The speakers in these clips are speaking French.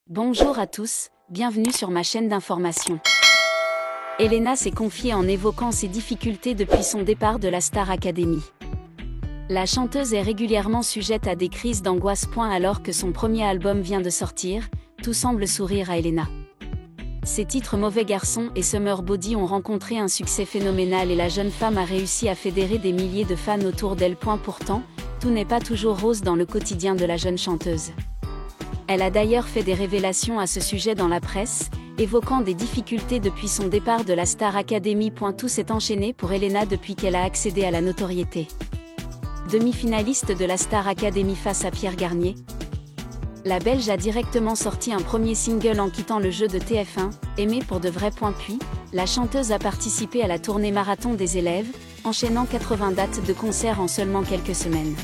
Bonjour à tous, bienvenue sur ma chaîne d'information. Elena s'est confiée en évoquant ses difficultés depuis son départ de la Star Academy. La chanteuse est régulièrement sujette à des crises d'angoisse. Alors que son premier album vient de sortir, tout semble sourire à Elena. Ses titres Mauvais Garçon et Summer Body ont rencontré un succès phénoménal et la jeune femme a réussi à fédérer des milliers de fans autour d'elle. Pourtant, tout n'est pas toujours rose dans le quotidien de la jeune chanteuse. Elle a d'ailleurs fait des révélations à ce sujet dans la presse, évoquant des difficultés depuis son départ de la Star Academy. Tout s'est enchaîné pour Elena depuis qu'elle a accédé à la notoriété. Demi-finaliste de la Star Academy face à Pierre Garnier, la Belge a directement sorti un premier single en quittant le jeu de TF1, Aimé pour de vrai. Puis, la chanteuse a participé à la tournée marathon des élèves, enchaînant 80 dates de concerts en seulement quelques semaines.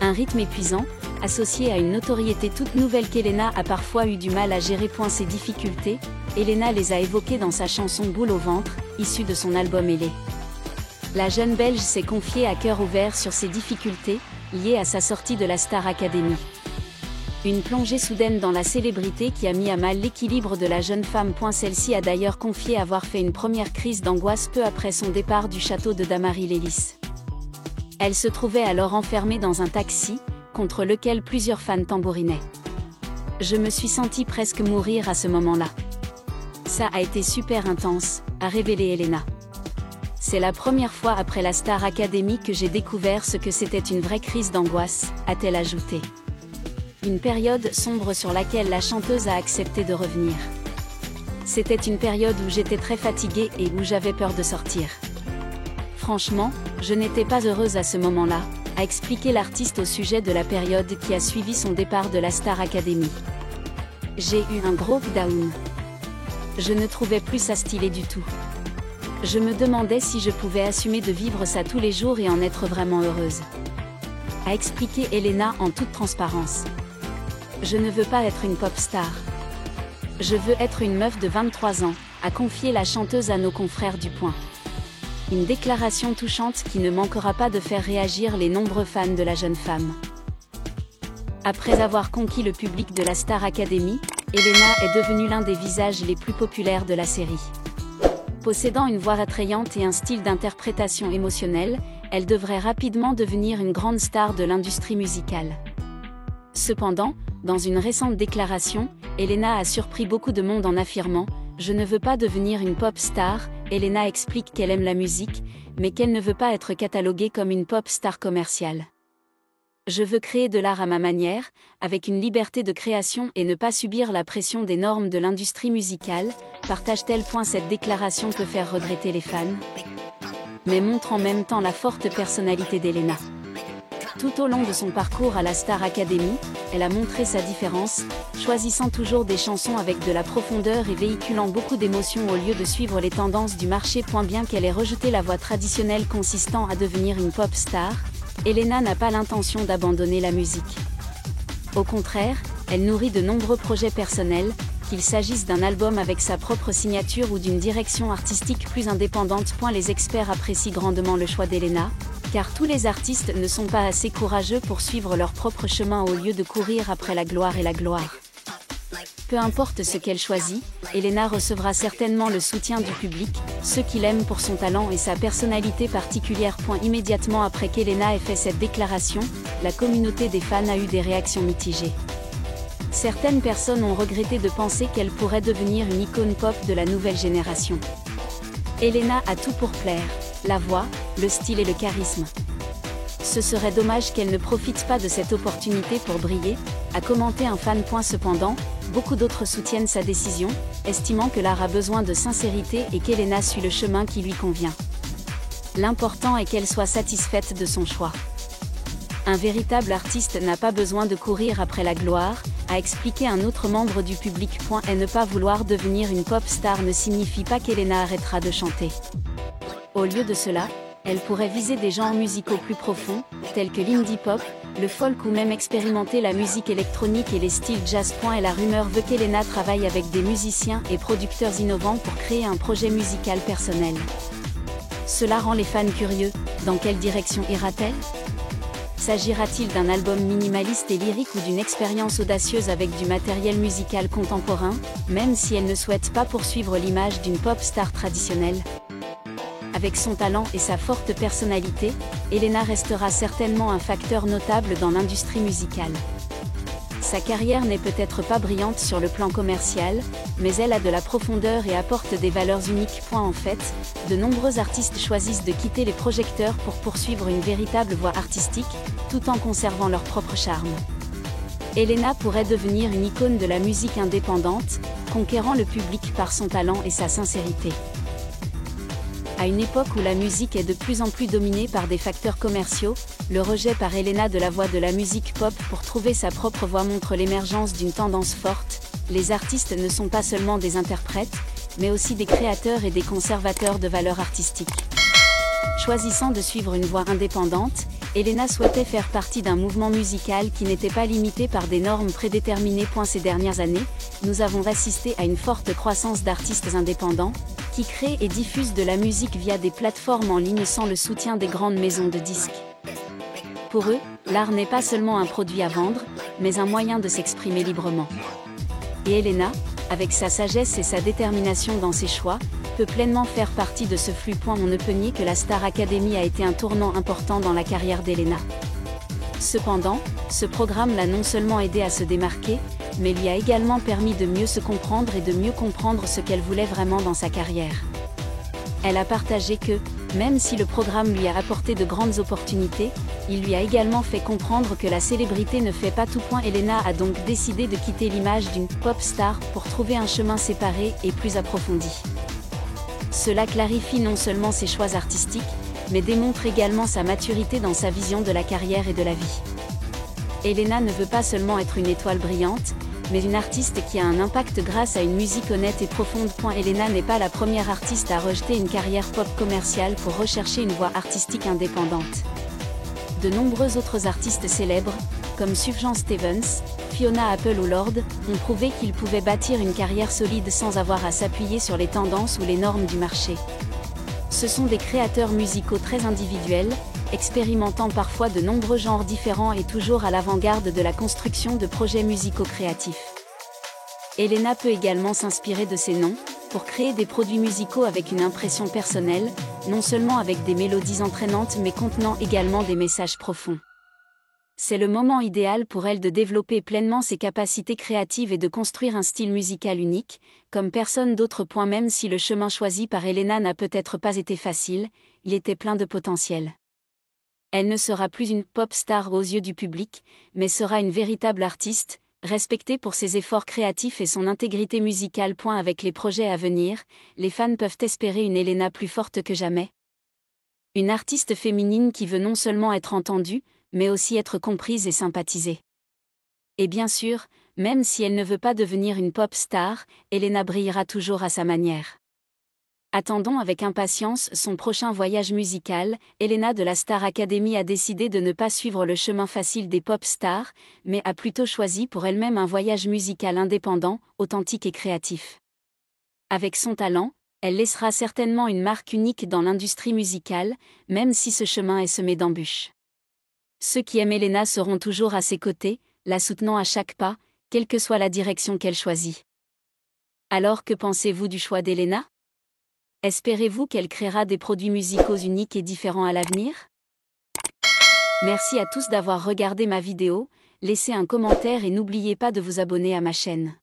Un rythme épuisant, associé à une notoriété toute nouvelle qu'Elena a parfois eu du mal à gérer. Ces difficultés, Elena les a évoquées dans sa chanson Boule au ventre, issue de son album Elé. La jeune Belge s'est confiée à cœur ouvert sur ses difficultés, liées à sa sortie de la Star Academy. Une plongée soudaine dans la célébrité qui a mis à mal l'équilibre de la jeune femme. Celle-ci a d'ailleurs confié avoir fait une première crise d'angoisse peu après son départ du château de Damary-Lélis. Elle se trouvait alors enfermée dans un taxi, contre lequel plusieurs fans tambourinaient. Je me suis sentie presque mourir à ce moment-là. Ça a été super intense, a révélé Elena. C'est la première fois après la Star Academy que j'ai découvert ce que c'était une vraie crise d'angoisse, a-t-elle ajouté. Une période sombre sur laquelle la chanteuse a accepté de revenir. C'était une période où j'étais très fatiguée et où j'avais peur de sortir. Franchement, je n'étais pas heureuse à ce moment-là, a expliqué l'artiste au sujet de la période qui a suivi son départ de la Star Academy. J'ai eu un gros down. Je ne trouvais plus ça stylé du tout. Je me demandais si je pouvais assumer de vivre ça tous les jours et en être vraiment heureuse. A expliqué Elena en toute transparence. Je ne veux pas être une pop star. Je veux être une meuf de 23 ans, a confié la chanteuse à nos confrères du Point. Une déclaration touchante qui ne manquera pas de faire réagir les nombreux fans de la jeune femme. Après avoir conquis le public de la Star Academy, Elena est devenue l'un des visages les plus populaires de la série. Possédant une voix attrayante et un style d'interprétation émotionnel, elle devrait rapidement devenir une grande star de l'industrie musicale. Cependant, dans une récente déclaration, Elena a surpris beaucoup de monde en affirmant « Je ne veux pas devenir une pop star ». Elena explique qu'elle aime la musique, mais qu'elle ne veut pas être cataloguée comme une pop star commerciale. Je veux créer de l'art à ma manière, avec une liberté de création et ne pas subir la pression des normes de l'industrie musicale, partage-t-elle. Cette déclaration peut faire regretter les fans, mais montre en même temps la forte personnalité d'Elena. Tout au long de son parcours à la Star Academy, elle a montré sa différence, choisissant toujours des chansons avec de la profondeur et véhiculant beaucoup d'émotions au lieu de suivre les tendances du marché. Bien qu'elle ait rejeté la voie traditionnelle consistant à devenir une pop star, Elena n'a pas l'intention d'abandonner la musique. Au contraire, elle nourrit de nombreux projets personnels, qu'il s'agisse d'un album avec sa propre signature ou d'une direction artistique plus indépendante. Les experts apprécient grandement le choix d'Elena, car tous les artistes ne sont pas assez courageux pour suivre leur propre chemin au lieu de courir après la gloire et la gloire. Peu importe ce qu'elle choisit, Elena recevra certainement le soutien du public, ceux qui l'aiment pour son talent et sa personnalité particulière. Immédiatement après qu'Elena ait fait cette déclaration, la communauté des fans a eu des réactions mitigées. Certaines personnes ont regretté de penser qu'elle pourrait devenir une icône pop de la nouvelle génération. Elena a tout pour plaire, la voix, le style et le charisme. Ce serait dommage qu'elle ne profite pas de cette opportunité pour briller, a commenté un fan. Cependant, beaucoup d'autres soutiennent sa décision, estimant que l'art a besoin de sincérité et qu'Elena suit le chemin qui lui convient. L'important est qu'elle soit satisfaite de son choix. Un véritable artiste n'a pas besoin de courir après la gloire, a expliqué un autre membre du public. Et ne pas vouloir devenir une pop star ne signifie pas qu'Elena arrêtera de chanter. Au lieu de cela, elle pourrait viser des genres musicaux plus profonds, tels que l'indie pop, le folk ou même expérimenter la musique électronique et les styles jazz. Et la rumeur veut qu'Elena travaille avec des musiciens et producteurs innovants pour créer un projet musical personnel. Cela rend les fans curieux, dans quelle direction ira-t-elle ? S'agira-t-il d'un album minimaliste et lyrique ou d'une expérience audacieuse avec du matériel musical contemporain, même si elle ne souhaite pas poursuivre l'image d'une pop star traditionnelle ? Avec son talent et sa forte personnalité, Elena restera certainement un facteur notable dans l'industrie musicale. Sa carrière n'est peut-être pas brillante sur le plan commercial, mais elle a de la profondeur et apporte des valeurs uniques. En fait, de nombreux artistes choisissent de quitter les projecteurs pour poursuivre une véritable voie artistique, tout en conservant leur propre charme. Elena pourrait devenir une icône de la musique indépendante, conquérant le public par son talent et sa sincérité. À une époque où la musique est de plus en plus dominée par des facteurs commerciaux, le rejet par Elena de la voie de la musique pop pour trouver sa propre voix montre l'émergence d'une tendance forte. Les artistes ne sont pas seulement des interprètes, mais aussi des créateurs et des conservateurs de valeurs artistiques. Choisissant de suivre une voie indépendante, Elena souhaitait faire partie d'un mouvement musical qui n'était pas limité par des normes prédéterminées. Ces dernières années, nous avons assisté à une forte croissance d'artistes indépendants, qui créent et diffusent de la musique via des plateformes en ligne sans le soutien des grandes maisons de disques. Pour eux, l'art n'est pas seulement un produit à vendre, mais un moyen de s'exprimer librement. Et Elena, avec sa sagesse et sa détermination dans ses choix, peut pleinement faire partie de ce flux. On ne peut nier que la Star Academy a été un tournant important dans la carrière d'Elena. Cependant, ce programme l'a non seulement aidé à se démarquer, mais lui a également permis de mieux se comprendre et de mieux comprendre ce qu'elle voulait vraiment dans sa carrière. Elle a partagé que, même si le programme lui a apporté de grandes opportunités, il lui a également fait comprendre que la célébrité ne fait pas tout. Elena a donc décidé de quitter l'image d'une pop star pour trouver un chemin séparé et plus approfondi. Cela clarifie non seulement ses choix artistiques, mais démontre également sa maturité dans sa vision de la carrière et de la vie. Elena ne veut pas seulement être une étoile brillante, mais une artiste qui a un impact grâce à une musique honnête et profonde. Elena n'est pas la première artiste à rejeter une carrière pop commerciale pour rechercher une voie artistique indépendante. De nombreux autres artistes célèbres, comme Sufjan Stevens, Fiona Apple ou Lorde, ont prouvé qu'ils pouvaient bâtir une carrière solide sans avoir à s'appuyer sur les tendances ou les normes du marché. Ce sont des créateurs musicaux très individuels, expérimentant parfois de nombreux genres différents et toujours à l'avant-garde de la construction de projets musicaux créatifs. Elena peut également s'inspirer de ces noms, pour créer des produits musicaux avec une impression personnelle, non seulement avec des mélodies entraînantes mais contenant également des messages profonds. C'est le moment idéal pour elle de développer pleinement ses capacités créatives et de construire un style musical unique, comme personne d'autre. Même si le chemin choisi par Elena n'a peut-être pas été facile, il était plein de potentiel. Elle ne sera plus une pop star aux yeux du public, mais sera une véritable artiste, respectée pour ses efforts créatifs et son intégrité musicale. Avec les projets à venir, les fans peuvent espérer une Elena plus forte que jamais. Une artiste féminine qui veut non seulement être entendue, mais aussi être comprise et sympathisée. Et bien sûr, même si elle ne veut pas devenir une pop star, Elena brillera toujours à sa manière. Attendons avec impatience son prochain voyage musical. Elena de la Star Academy a décidé de ne pas suivre le chemin facile des pop stars, mais a plutôt choisi pour elle-même un voyage musical indépendant, authentique et créatif. Avec son talent, elle laissera certainement une marque unique dans l'industrie musicale, même si ce chemin est semé d'embûches. Ceux qui aiment Elena seront toujours à ses côtés, la soutenant à chaque pas, quelle que soit la direction qu'elle choisit. Alors que pensez-vous du choix d'Elena ? Espérez-vous qu'elle créera des produits musicaux uniques et différents à l'avenir ? Merci à tous d'avoir regardé ma vidéo, laissez un commentaire et n'oubliez pas de vous abonner à ma chaîne.